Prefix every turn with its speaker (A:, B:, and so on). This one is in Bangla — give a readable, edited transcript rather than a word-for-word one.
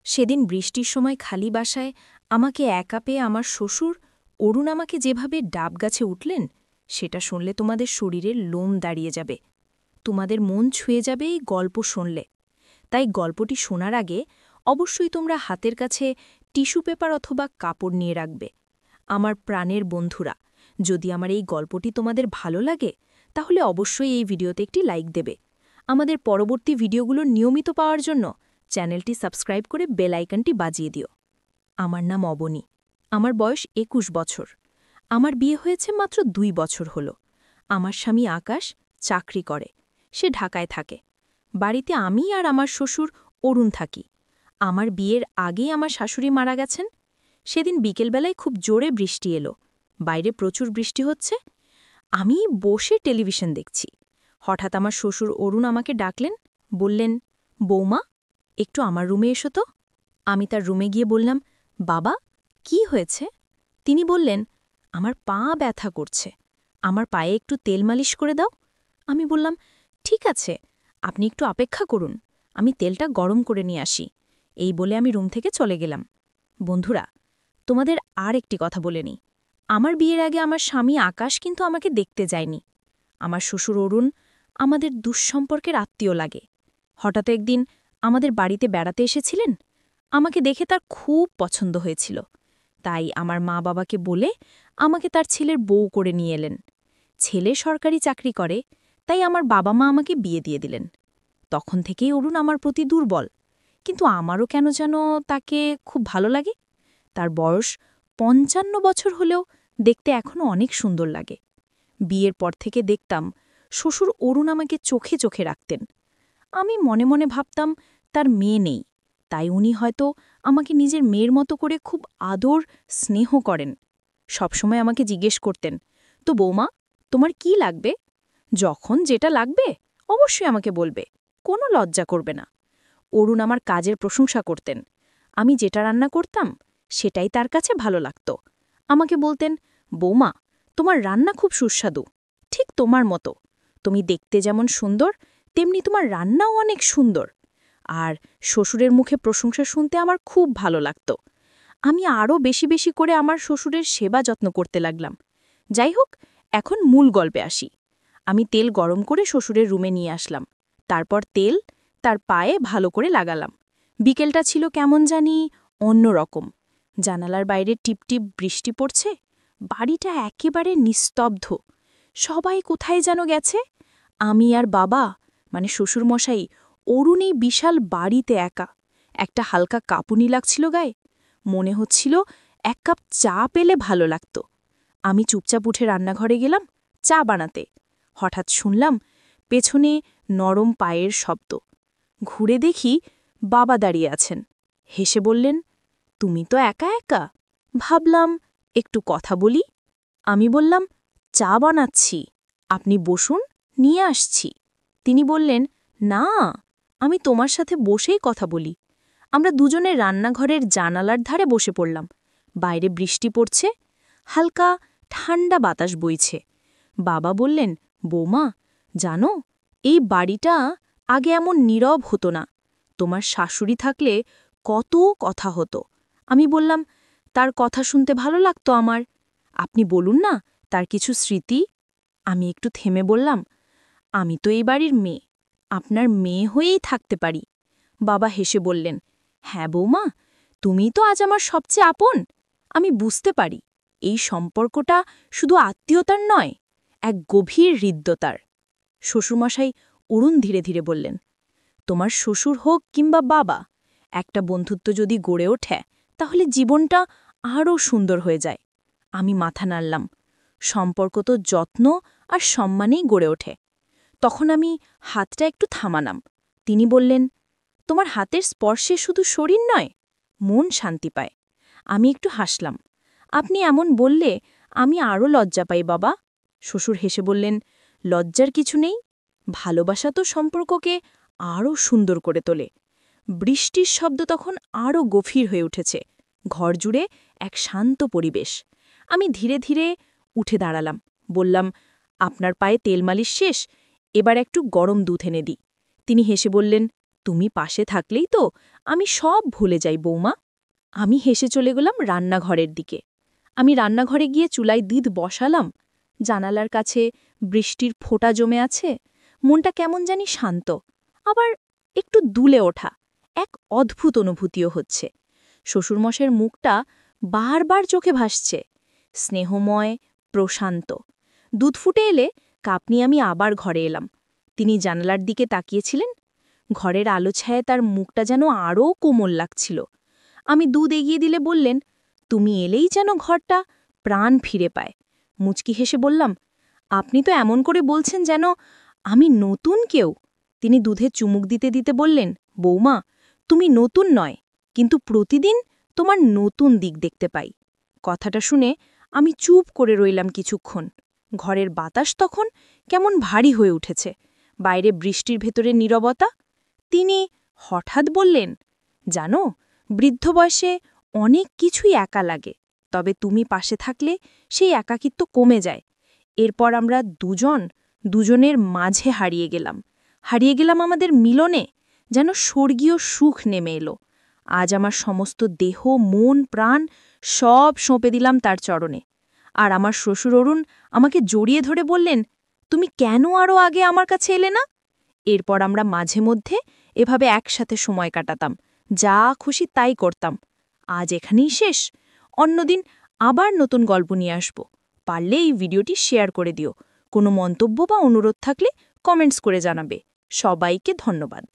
A: সেদিন বৃষ্টির সময় খালি বাসায় আমাকে একা পেয়ে আমার শ্বশুর অরুণ আমাকে যেভাবে ডাব গাছে উঠলেন সেটা শুনলে তোমাদের শরীরের লোম দাঁড়িয়ে যাবে, তোমাদের মন ছুঁয়ে যাবে এই গল্প শুনলে। তাই গল্পটি শোনার আগে অবশ্যই তোমরা হাতের কাছে টিস্যু পেপার অথবা কাপড় নিয়ে রাখবে। আমার প্রাণের বন্ধুরা, যদি আমার এই গল্পটি তোমাদের ভালো লাগে তাহলে অবশ্যই এই ভিডিওতে একটি লাইক দেবে। আমাদের পরবর্তী ভিডিওগুলো নিয়মিত পাওয়ার জন্য চ্যানেলটি সাবস্ক্রাইব করে বেল আইকনটি বাজিয়ে দিও। আমার নাম অবনী, আমার বয়স ২১ বছর। আমার বিয়ে হয়েছে মাত্র ২ বছর হল। আমার স্বামী আকাশ চাকরি করে, সে ঢাকায় থাকে। বাড়িতে আমি আর আমার শ্বশুর অরুণ থাকি। আমার বিয়ের আগেই আমার শাশুড়ি মারা গেছেন। সেদিন বিকেলবেলায় খুব জোরে বৃষ্টি এলো, বাইরে প্রচুর বৃষ্টি হচ্ছে। আমি বসে টেলিভিশন দেখছি। হঠাৎ আমার শ্বশুর অরুণ আমাকে ডাকলেন, বললেন, বৌমা, একটু আমার রুমে এসো তো। আমি তার রুমে গিয়ে বললাম, বাবা, কি হয়েছে? তিনি বললেন, আমার পা ব্যথা করছে, আমার পায়ে একটু তেল মালিশ করে দাও। আমি বললাম, ঠিক আছে, আপনি একটু অপেক্ষা করুন, আমি তেলটা গরম করে নিয়ে আসি। এই বলে আমি রুম থেকে চলে গেলাম। বন্ধুরা, তোমাদের আর একটি কথা বলে নিই। আমার বিয়ের আগে আমার স্বামী আকাশ কিন্তু আমাকে দেখতে যায়নি। আমার শ্বশুর অরুণ আমাদের দুঃসম্পর্কের আত্মীয় লাগে। হঠাৎ একদিন আমাদের বাড়িতে বেড়াতে এসেছিলেন। আমাকে দেখে তার খুব পছন্দ হয়েছিল, তাই আমার মা বাবাকে বলে আমাকে তার ছেলের বউ করে নিয়ে এলেন। ছেলে সরকারি চাকরি করে, তাই আমার বাবা মা আমাকে বিয়ে দিয়ে দিলেন। তখন থেকেই অরুণ আমার প্রতি দুর্বল, কিন্তু আমারও কেন যেন তাকে খুব ভালো লাগে। তার বয়স ৫৫ বছর হলেও দেখতে এখনও অনেক সুন্দর লাগে। বিয়ের পর থেকে দেখতাম শ্বশুর অরুণ আমাকে চোখে চোখে রাখতেন। আমি মনে মনে ভাবতাম তার মেয়ে নেই, তাই উনি হয়তো আমাকে নিজের মেয়ের মতো করে খুব আদর স্নেহ করেন। সবসময় আমাকে জিজ্ঞেস করতেন, তো বৌমা, তোমার কি লাগবে? যখন যেটা লাগবে অবশ্যই আমাকে বলবে, কোনো লজ্জা করবে না। অরুণ আমার কাজের প্রশংসা করতেন। আমি যেটা রান্না করতাম সেটাই তার কাছে ভালো লাগত। আমাকে বলতেন, বৌমা, তোমার রান্না খুব সুস্বাদু, ঠিক তোমার মতো। তুমি দেখতে যেমন সুন্দর, তেমনি তোমার রান্নাও অনেক সুন্দর। আর শ্বশুরের মুখে প্রশংসা শুনতে আমার খুব ভালো লাগত। আমি আরও বেশি বেশি করে আমার শ্বশুরের সেবা যত্ন করতে লাগলাম। যাই হোক, এখন মূল গল্পে আসি। আমি তেল গরম করে শ্বশুরের রুমে নিয়ে আসলাম। তারপর তেল তার পায়ে ভালো করে লাগালাম। বিকেলটা ছিল কেমন জানি অন্যরকম। জানালার বাইরে টিপটিপ বৃষ্টি পড়ছে। বাড়িটা একেবারে নিস্তব্ধ। সবাই কোথায় যেন গেছে। আমি আর বাবা, মানে শ্বশুরমশাই, অরুণ এই বিশাল বাড়িতে একা। একটা হালকা কাঁপুনি লাগছিল গায়ে। মনে হচ্ছিল এক কাপ চা পেলে ভালো লাগত। আমি চুপচাপ উঠে রান্নাঘরে গেলাম চা বানাতে। হঠাৎ শুনলাম পেছনে নরম পায়ের শব্দ। ঘুরে দেখি বাবা দাঁড়িয়ে আছেন। হেসে বললেন, তুমি তো একা একা, ভাবলাম একটু কথা বলি। আমি বললাম, চা বানাচ্ছি, আপনি বসুন, নিয়ে আসছি। তিনি বললেন, না, আমি তোমার সাথে বসেই কথা বলি। আমরা দুজনে রান্নাঘরের জানালার ধারে বসে পড়লাম। বাইরে বৃষ্টি পড়ছে, হালকা ঠান্ডা বাতাস বইছে। বাবা বললেন, বৌমা, জানো, এই বাড়িটা আগে এমন নীরব হতো না। তোমার শাশুড়ি থাকলে কত কথা হতো। আমি বললাম, তার কথা শুনতে ভালো লাগতো আমার। আপনি বলুন না, তার কিছু স্মৃতি। আমি একটু থেমে বললাম, আমি তো এই বাড়ির মেয়ে, আপনার মেয়ে হয়েই থাকতে পারি। বাবা হেসে বললেন, হ্যাঁ বৌমা, তুমিই তো আজ আমার সবচেয়ে আপন। আমি বুঝতে পারি এই সম্পর্কটা শুধু আত্মীয়তার নয়, এক গভীর হৃদ্যতার। শ্বশুরমশাই অরুণ ধীরে ধীরে বললেন, তোমার শ্বশুর হোক কিংবা বাবা, একটা বন্ধুত্ব যদি গড়ে ওঠে তাহলে জীবনটা আরও সুন্দর হয়ে যায়। আমি মাথা নাড়লাম। সম্পর্ক তো যত্ন আর সম্মানেই গড়ে ওঠে। তখন আমি হাতটা একটু থামালাম। তিনি বললেন, তোমার হাতের স্পর্শে শুধু শরীর নয়, মন শান্তি পায়। আমি একটু হাসলাম। আপনি এমন বললে আমি আরও লজ্জা পাই বাবা। শ্বশুর হেসে বললেন, লজ্জার কিছু নেই, ভালোবাসা তো সম্পর্ককে আরও সুন্দর করে তোলে। বৃষ্টির শব্দ তখন আরও গভীর হয়ে উঠেছে। ঘর জুড়ে এক শান্ত পরিবেশ। আমি ধীরে ধীরে উঠে দাঁড়ালাম। বললাম, আপনার পায়ে তেল মালিশ শেষ, এবার একটু গরম দুধ এনে দিই। তিনি হেসে বললেন, তুমি পাশে থাকলেই তো আমি সব ভুলে যাই বৌমা। আমি হেসে চলে গেলাম রান্নাঘরের দিকে। আমি রান্নাঘরে গিয়ে চুলায় দুধ বসালাম। জানালার কাছে বৃষ্টির ফোঁটা জমে আছে। মনটা কেমন জানি শান্ত, আবার একটু দুলে ওঠা। এক অদ্ভুত অনুভূতিও হচ্ছে। শ্বশুরমশাইয়ের মুখটা বারবার চোখে ভাসছে, স্নেহময়, প্রশান্ত। দুধ ফুটে এলে কাপ নিয়ে আমি আবার ঘরে এলাম। তিনি জানালার দিকে তাকিয়েছিলেন। ঘরের আলো ছায়ায় তার মুখটা যেন আরও কোমল লাগছিল। আমি দুধ এগিয়ে দিলে বললেন, তুমি এলেই যেন ঘরটা প্রাণ ফিরে পায়। মুচকি হেসে বললাম, আপনি তো এমন করে বলছেন যেন আমি নতুন কেউ। তিনি দুধে চুমুক দিতে দিতে বললেন, বৌমা, তুমি নতুন নয়, কিন্তু প্রতিদিন তোমার নতুন দিক দেখতে পাই। কথাটা শুনে আমি চুপ করে রইলাম কিছুক্ষণ। ঘরের বাতাস তখন কেমন ভারী হয়ে উঠেছে, বাইরে বৃষ্টির ভেতরে নীরবতা। তিনি হঠাৎ বললেন, জানো, বৃদ্ধ বয়সে অনেক কিছুই একা লাগে, তবে তুমি পাশে থাকলে সেই একাকিত্ব কমে যায়। এরপর আমরা দুজনের মাঝে হারিয়ে গেলাম আমাদের মিলনে, যেন স্বর্গীয় সুখ নেমে এলো। আজ আমার সমস্ত দেহ, মন, প্রাণ সব সঁপে দিলাম তার চরণে। আর আমার শ্বশুর অরুণ আমাকে জড়িয়ে ধরে বললেন, তুমি কেন আরও আগে আমার কাছে এলে না? এরপর আমরা মাঝে মধ্যে এভাবে একসাথে সময় কাটাতাম, যা খুশি তাই করতাম। আজ এখানেই শেষ। অন্যদিন আবার নতুন গল্প নিয়ে আসব। পারলে এই ভিডিওটি শেয়ার করে দিও। কোনো মন্তব্য বা অনুরোধ থাকলে কমেন্টস করে জানাবে। সবাইকে ধন্যবাদ।